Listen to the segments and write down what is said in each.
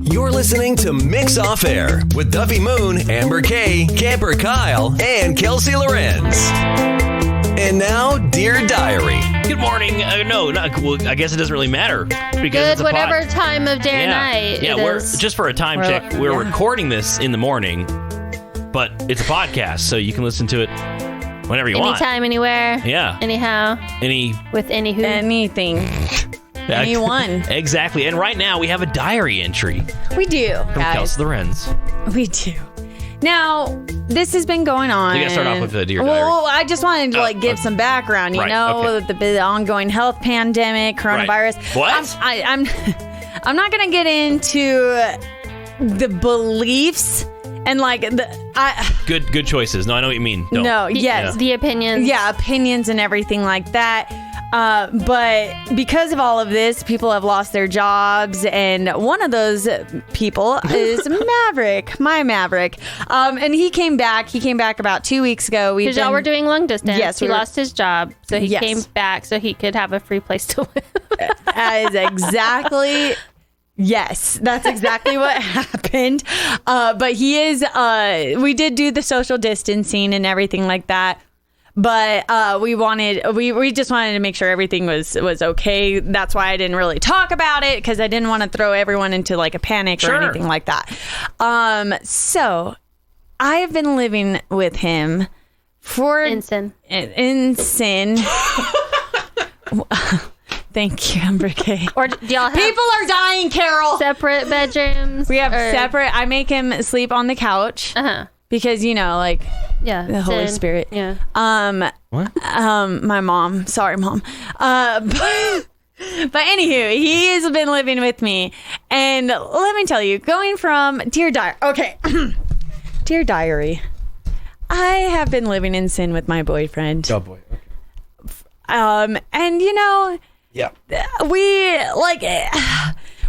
You're listening to Mix Off Air with Duffy Moon, Amber Kay, Camper Kyle, and Kelsey Lorenz. And now, Dear Diary. Good morning. No, I guess it doesn't really matter. Because Good, it's a whatever time of day or night. Yeah, we're just for a time check. We're recording this in the morning, but it's a podcast, so you can listen to it whenever you want. Anytime, anywhere. Yeah. Anyhow. With any who. Anything. Anyone. Exactly. And right now, we have a diary entry. We do, from guys. Kelsey Lorenz. We do. Now, this has been going on. You got to start off with the Dear Diary. Well, I just wanted to give some background. You know, the ongoing health pandemic, coronavirus. Right. What? I'm not going to get into the beliefs and good choices. No, I know what you mean. Don't. No, yes, the opinions. Yeah, opinions and everything like that. But because of all of this, people have lost their jobs, and one of those people is Maverick, my Maverick. And he came back. He came back about 2 weeks ago. Because y'all were doing long distance. Yes, he lost his job, so he came back so he could have a free place to live. That is exactly. Yes, that's exactly what happened. But he is. We did do the social distancing and everything like that. But we just wanted to make sure everything was okay. That's why I didn't really talk about it, because I didn't want to throw everyone into like a panic or anything like that. So I have been living with him for in sin. Thank you, Amber Kay. Or do y'all have people are dying, Carol? Separate bedrooms? We have separate. I make him sleep on the couch. Because, you know, the Holy Spirit. Yeah. What? My mom. Sorry, Mom. But anywho, he has been living with me. And let me tell you, going from Dear Diary. Okay. Dear Diary. I have been living in sin with my boyfriend. Oh, boy. Okay. And, you know. Yeah.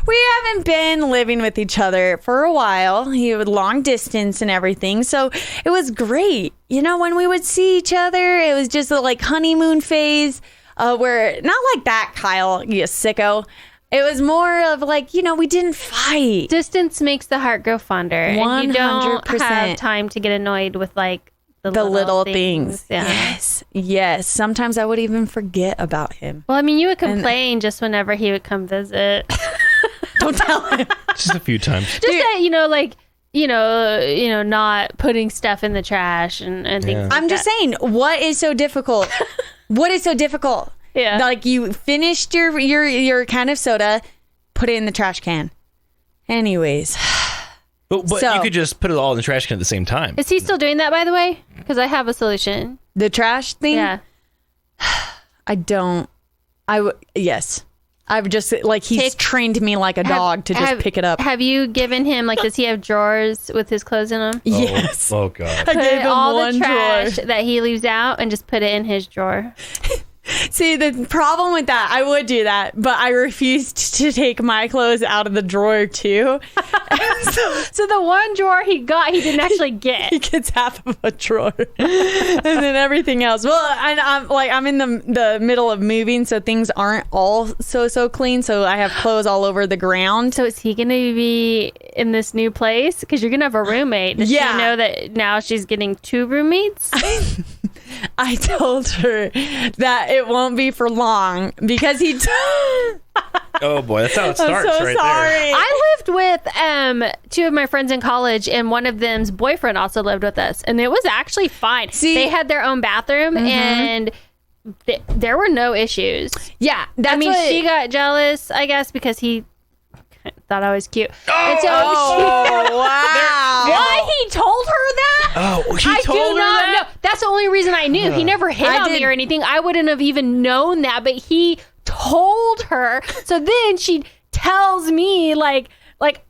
We haven't been living with each other for a while. He would long distance and everything. So it was great. You know, when we would see each other, it was just a honeymoon phase where, not like that, Kyle, you sicko. It was more of we didn't fight. Distance makes the heart grow fonder. 100%. And you don't have time to get annoyed with the little things. Yeah. Yes. Sometimes I would even forget about him. Well, I mean, you would complain just whenever he would come visit. Don't tell him. Just a few times. Just that, not putting stuff in the trash and things like I'm just saying, what is so difficult? What is so difficult? Yeah. You finished your can of soda, put it in the trash can. Anyways. But you could just put it all in the trash can at the same time. Is he still doing that, by the way? Because I have a solution. The trash thing? Yeah. Yes. I've just, he's trained me like a dog to just pick it up. Have you given him, does he have drawers with his clothes in them? Yes. Oh, God. I gave him all one the trash drawer that he leaves out and just put it in his drawer. See, the problem with that, I would do that, but I refused to take my clothes out of the drawer too. So the one drawer he got, he didn't actually get. He gets half of a drawer, and then everything else. Well, I'm in the middle of moving, so things aren't all so clean. So I have clothes all over the ground. So is he going to be in this new place? Because you're going to have a roommate. Does she know that now she's getting 2 roommates? I told her that it won't be for long because he. Oh boy, that's how it starts. I'm so right sorry. There. I lived with 2 of my friends in college, and one of them's boyfriend also lived with us, and it was actually fine. See, they had their own bathroom, and there were no issues. Yeah, she got jealous, I guess, because he thought I was cute. Wow! Why he told her that? Oh, he I told do her not that? know. That's the only reason I knew. He never hit on me or anything. I wouldn't have even known that, but he told her. So then she tells me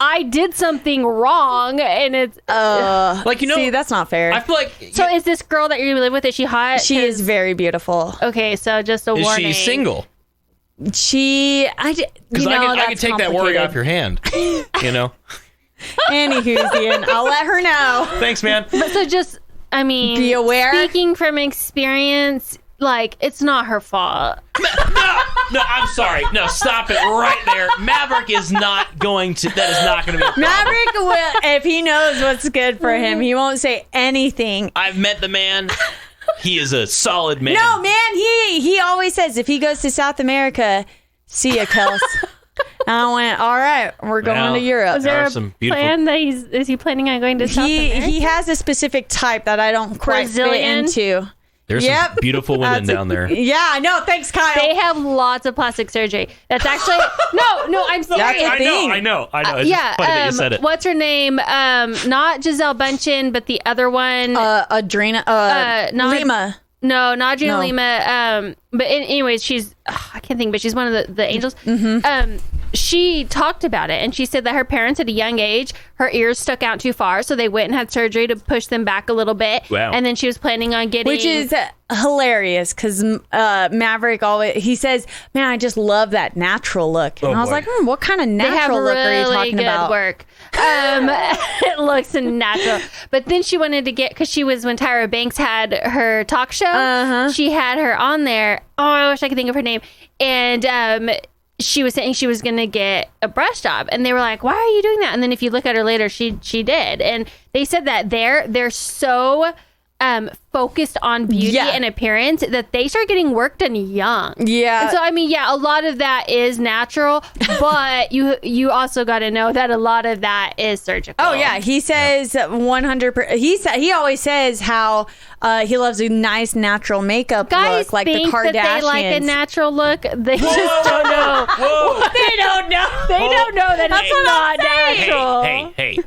I did something wrong, and it's see, that's not fair. I feel like. So is this girl that you live with? Is she hot? She is very beautiful. Okay, so just a warning. Is she single? Because I can take that worry off your hand. You know. Anywho's Ian, I'll let her know. Thanks, man. But so just, I mean, be aware. Speaking from experience, like, it's not her fault. No, I'm sorry. No, stop it right there. Maverick is not going to. That is not going to be a problem. Maverick will, if he knows what's good for him, he won't say anything. I've met the man. He is a solid man. No, man, he always says if he goes to South America, see ya, Kels. And I went, all right, we're going to Europe. Is there a plan that is he planning on going to South America? He has a specific type that I don't quite Brazilian? fit into. There's some beautiful women down there. Yeah, I know. Thanks, Kyle. They have lots of plastic surgery. That's actually no. I'm serious. I know. It's just funny that you said it. What's her name? Not Giselle Bundchen, but the other one. Lima. No, not Adriana Lima. But anyways, she's I can't think, but she's one of the angels. Mm-hmm. She talked about it, and she said that her parents at a young age, her ears stuck out too far, so they went and had surgery to push them back a little bit. Wow. And then she was planning on getting... Which is hilarious, because Maverick he says, man, I just love that natural look. And I was like, what kind of natural look are you talking about? Work. It looks natural. But then she wanted to get, because when Tyra Banks had her talk show, she had her on there. Oh, I wish I could think of her name. And she was saying she was going to get a breast job, and they were like, why are you doing that? And then if you look at her later, she did. And they said that they're so focused on beauty and appearance that they start getting work done young. Yeah. And so, I mean, a lot of that is natural, but you also got to know that a lot of that is surgical. Oh, yeah. He says 100%. He always says how he loves a nice natural makeup look, like the Kardashians. That they like a natural look. They just don't know. They don't know. They don't know that it's not natural. Hey.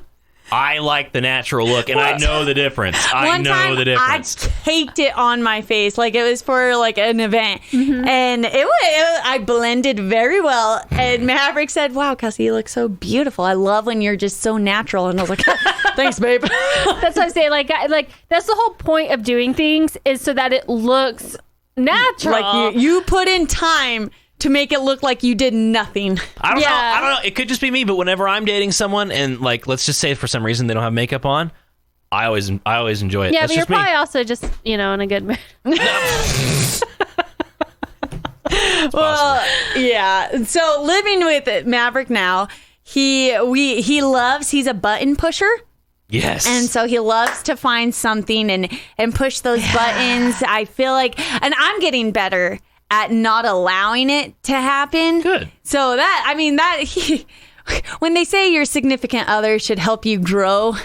I like the natural look, and I know the difference. I caked it on my face, like it was for like an event, and I blended very well. And Maverick said, "Wow, Kelsey, you look so beautiful. I love when you're just so natural." And I was like, "Thanks, babe." That's what I'm saying. Like that's the whole point of doing things, is so that it looks natural. Like you put in time to make it look like you did nothing. I don't know. It could just be me, but whenever I'm dating someone and, like, let's just say for some reason they don't have makeup on, I always enjoy it. Yeah, That's but you're probably also just, in a good mood. Well, yeah. So living with Maverick now, he's a button pusher. Yes. And so he loves to find something and push those buttons. I feel like, and I'm getting better at not allowing it to happen. Good. So when they say your significant other should help you grow,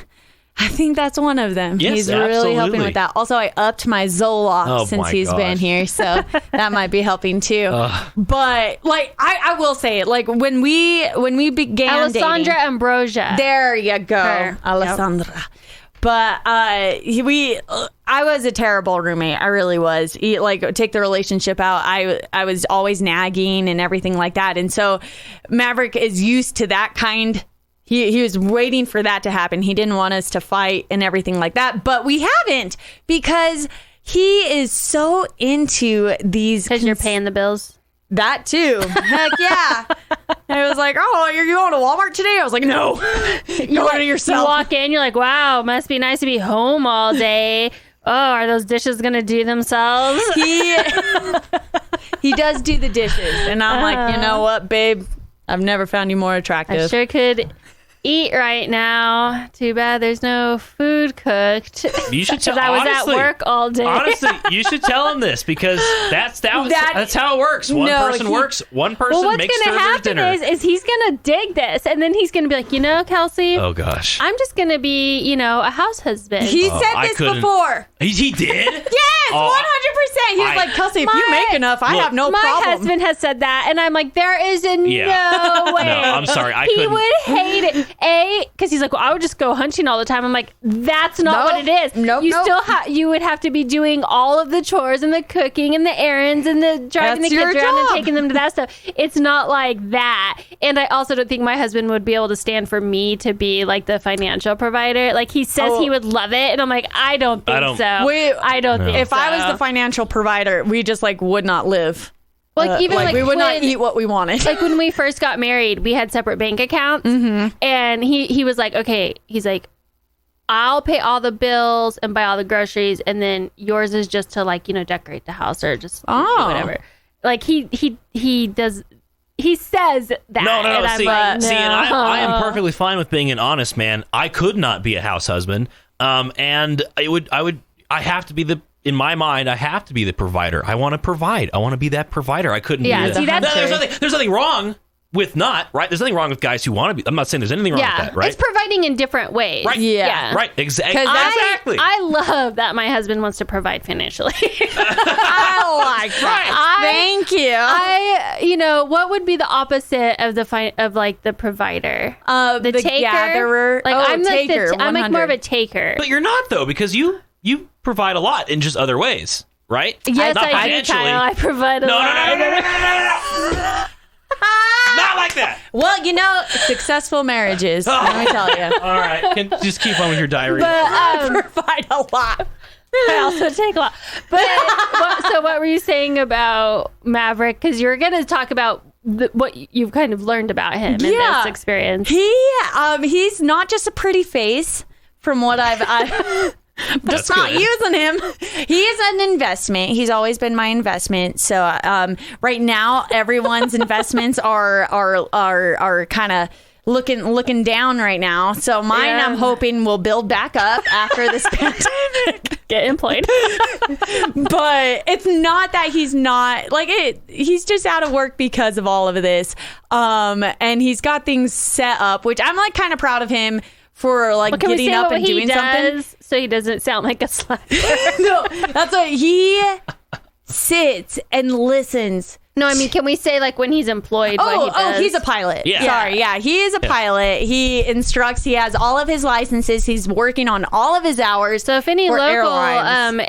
I think that's one of them. Yes, he's absolutely. really helping with that. Also, I upped my Zoloft since he's been here, so that might be helping too. But like, I will say it. Like when we began Alessandra dating, Ambrosia. there you go, Her. Alessandra. Yep. But I was a terrible roommate. I really was. Take the relationship out, I was always nagging and everything like that. And so Maverick is used to that kind. He was waiting for that to happen. He didn't want us to fight and everything like that. But we haven't, because he is so into these. Because you're paying the bills. That too. Heck yeah. And I was like, oh, you're going to Walmart today? I was like, no. Go to yourself. You walk in, you're like, wow, must be nice to be home all day. Oh, are those dishes going to do themselves? He does do the dishes. And I'm like, you know what, babe? I've never found you more attractive. I sure could eat right now. Too bad there's no food cooked. You should tell. I was at work all day. Honestly, you should tell him this, because that's how it works. One person works. One person makes Thursday's dinner. What's going to happen is he's going to dig this, and then he's going to be like, Kelsey. Oh gosh. I'm just going to be, a house husband. He said this before. He did? Yes, 100%. He was like, Kelsey, if you make enough, I have no problem. My husband has said that, and I'm like, there is no way. No, I'm sorry. He would hate it. Because he's like, well, I would just go hunting all the time. I'm like, that's not what it is. You would have to be doing all of the chores and the cooking and the errands and the driving the kids around and taking them to that stuff. It's not like that. And I also don't think my husband would be able to stand for me to be like the financial provider. Like, he says he would love it, and I'm like, I don't think so. I don't think if so. I was the financial provider, we just would not live. We would not eat what we wanted. Like when we first got married, we had separate bank accounts, and he was like, okay, he's like, I'll pay all the bills and buy all the groceries, and then yours is just to like, decorate the house or just do whatever. Like he does. He says that. No. And I'm See, like, no. and I am perfectly fine with being an honest man. I could not be a house husband, and I have to be in my mind, I have to be the provider. I want to provide. I want to be that provider. I couldn't. Yeah, be see, that's there's nothing wrong with not, right? There's nothing wrong with guys who want to be. I'm not saying there's anything wrong with that, right? It's providing in different ways. Right. Yeah. Right. Exactly. I love that my husband wants to provide financially. I like that. Thank you. What would be the opposite of the provider? The taker. Gatherer. Like I'm taker. I'm like more of a taker. But you're not though, because you provide a lot in just other ways, right? Yes, not I do, financially. Kyle. I provide a lot. No. Not like that. Well, successul marriages. Let me tell you. All right, just keep on with your diary. But I provide a lot. I also take a lot. But what were you saying about Maverick? Because you were going to talk about what you've kind of learned about him in this experience. He's not just a pretty face, from what I've just not using him. He is an investment. He's always been my investment. So right now, everyone's investments are kind of looking down right now. So mine, I'm hoping, will build back up after this pandemic. Get employed. But it's not that he's not he's just out of work because of all of this. And he's got things set up, which I'm kind of proud of him for getting up and doing something. So he doesn't sound like a slacker. No, that's what he sits and listens. No, I mean, can we say when he's employed what he does? Oh, he's a pilot. Yeah. Sorry, yeah, he is a pilot. He instructs. He has all of his licenses. He's working on all of his hours. So if any local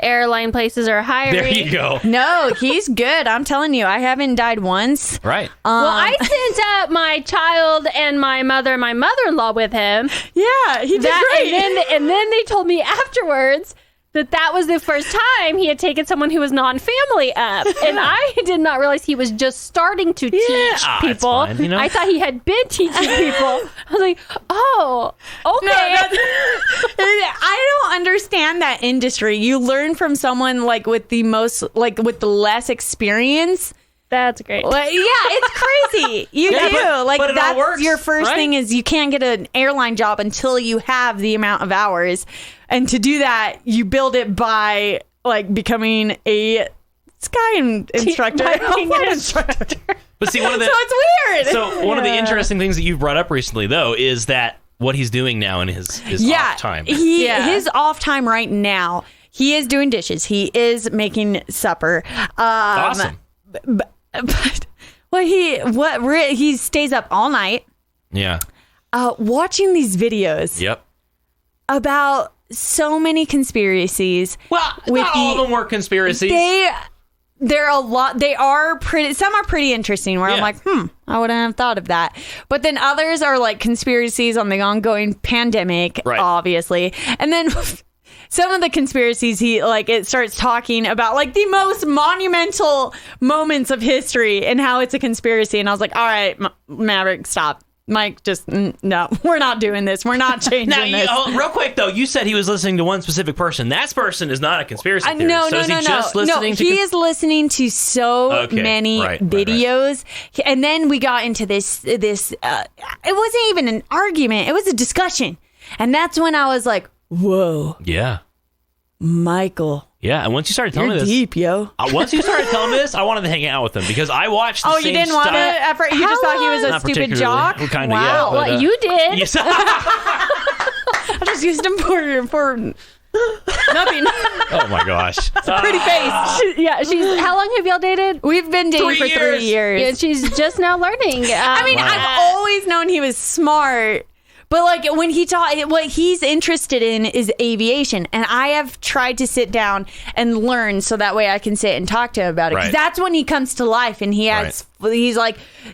airline places are hiring, there you go. No, he's good. I'm telling you, I haven't died once. Right. Well, I sent up my child and my mother-in-law with him. Yeah, he did great. And then they told me afterwards that was the first time he had taken someone who was non-family up. And I did not realize he was just starting to teach people. Fine, I thought he had been teaching people. I was like, oh, okay. No, I don't understand that industry. You learn from someone with the most, with the less experience. That's great. Well, yeah, it's crazy. You do. But it all works, your first right? thing is you can't get an airline job until you have the amount of hours. And to do that, you build it by becoming a sky instructor. But see, so it's weird. So one of the interesting things that you've brought up recently, though, is that what he's doing now in his off time. His off time right now, he is doing dishes. He is making supper. Awesome. But he stays up all night. Yeah. Watching these videos. Yep. About so many conspiracies. Well, not all of them were conspiracies. They're a lot. They are pretty. Some are pretty interesting. Where I'm like, I wouldn't have thought of that. But then others are conspiracies on the ongoing pandemic, obviously. And then some of the conspiracies, it starts talking about the most monumental moments of history and how it's a conspiracy. And I was like, all right, Maverick, stop. Mike, just no, we're not doing this. We're not changing this. Real quick though, you said he was listening to one specific person. That person is not a conspiracy theorist. No. Is he just listening to he is listening to so many videos. Right. And then we got into this. It wasn't even an argument. It was a discussion. And that's when I was like, whoa. Yeah. Michael. Yeah, and once you started telling me this, deep, yo. Once you started telling me this, I wanted to hang out with him because I watched. The same you didn't want to? You just thought he was a stupid jock. Kind of, wow, yeah. But, you did. Yes. I just used him for nothing. Oh my gosh, pretty face. She's. How long have y'all dated? We've been dating for 3 years. Yeah, she's just now learning. I've always known he was smart. But when he what he's interested in is aviation, and I have tried to sit down and learn so that way I can sit and talk to him about it. Because that's when he comes to life, and he's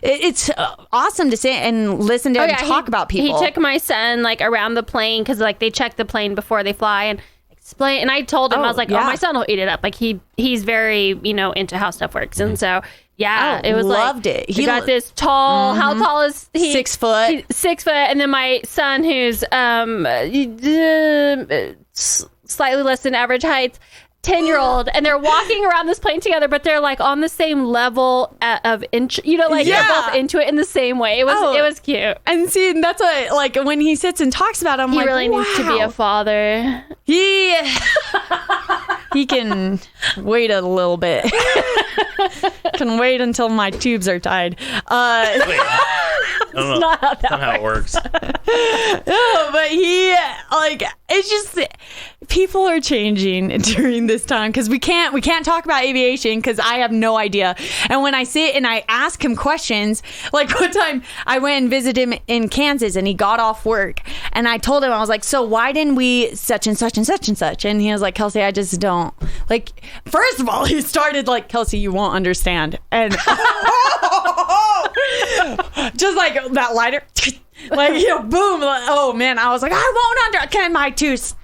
it's awesome to sit and listen to him talk about people. He took my son around the plane because they check the plane before they fly and explain. And I told him I was like, my son will eat it up. He's very into how stuff works, and so Yeah, Oh, it was loved like, it. He got this tall. How tall is he? 6 foot. 6 foot. And then my son, who's slightly less than average height, 10-year-old, and they're walking around this plane together, but they're like on the same level of they're both into it in the same way. It was cute. And see, that's what, like, when he sits and talks about it, I'm He like, really needs to be a father. He can wait a little bit. Can wait until my tubes are tied. That's not how it works. No, but it's just people are changing during this time because we can't talk about aviation because I have no idea. And when I sit and I ask him questions, like one time I went and visited him in Kansas and he got off work and I told him, I was like, so why didn't we such and such and such and such? And he was like, Kelsey, I just don't. Like, first of all, he started like, Kelsey, you won't understand. And just like that lighter, like, boom. Like, oh man, I was like, I won't understand. Am I too stupid?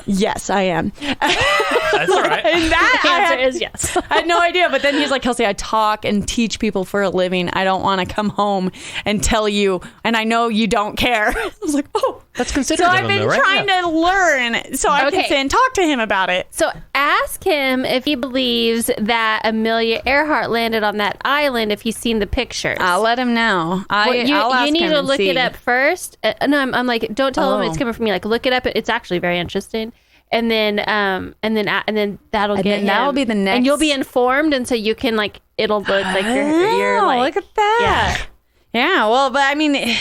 Yes, I am. That's all right. And that The answer is yes. I had no idea. But then he's like, Kelsey, I talk and teach people for a living. I don't want to come home and tell you, and I know you don't care. I was like, oh. That's considered. So I've been trying to learn so I can sit and talk to him about it. So ask him if he believes that Amelia Earhart landed on that island if he's seen the pictures. I'll let him know. Well, I'll ask you need him to and look see. it up first. No, I'm like, don't tell him it's Oh. coming from me. Like, look it up. It's actually very interesting. And then that'll that'll be the next. and you'll be informed, and so you can like, it'll look like you're like, look at that. Yeah. Well, but I mean.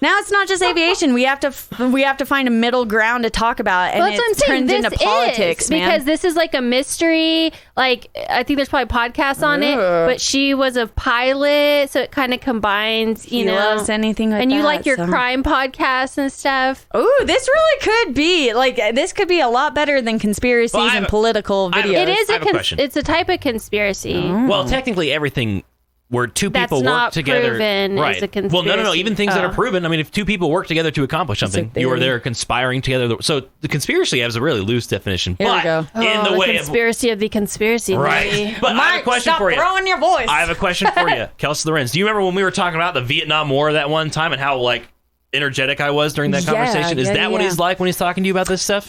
Now it's not just aviation. We have to find a middle ground to talk about, and well, that's what I'm it saying. turns into politics, man. Because this is like a mystery. Like, I think there's probably podcasts on it, but she was a pilot, so it kind of combines. He loves anything like and you that, like your so. crime podcasts and stuff. Ooh, this really could be like this could be a lot better than conspiracies and political I have a- videos. It is I have a question. it's a type of conspiracy. Well, technically, everything where two That's people work not together, proven right? as a Well, no. conspiracy. Even things that are proven. I mean, if two people work together to accomplish something, you are there conspiring together. So the conspiracy has a really loose definition. Here we but go. in the way of conspiracy of the conspiracy. right. maybe. But I have a question stop for you. throwing your voice. I have a question for you, Kelsey Lorenz. Do you remember when we were talking about the Vietnam War that one time and how like energetic I was during that conversation? Is that what he's like when he's talking to you about this stuff?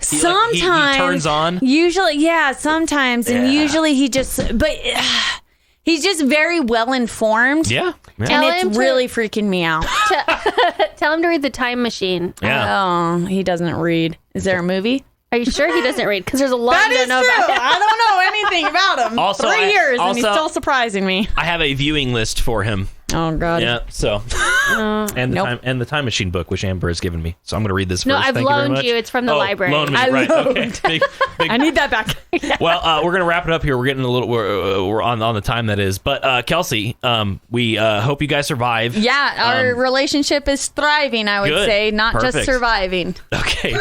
Sometimes he turns on. Usually, yeah. Sometimes, and usually he just, but he's just very well informed. Yeah. And Tell him it's to- really freaking me out. Tell him to read The Time Machine. Yeah. Oh, he doesn't read. Is there a movie? Are you sure he doesn't read? Because there's a lot you don't know about him. I don't know anything about him. Also, 3 years and he's also- still surprising me. I have a viewing list for him. Oh God. Yeah. So, and the time machine book, which Amber has given me. So I'm going to read this No, first. I've Thank you very loaned much. you. It's from the library. Loaned me. I Right. loaned. Okay. Big, I need that back. Well, we're going to wrap it up here. We're getting a little. We're on the time that is. But Kelsey, we hope you guys survive. Yeah, our relationship is thriving, I would good. say, not just Perfect. surviving. Okay,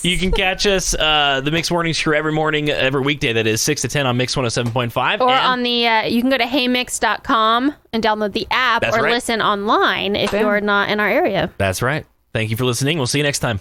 you can catch us the Mix Mornings Crew every morning, every weekday. That is 6 to 10 on Mix 107.5. Or on the, you can go to heymix.com and download the app That's or right. listen online if you're not in our area. That's right. Thank you for listening. We'll see you next time.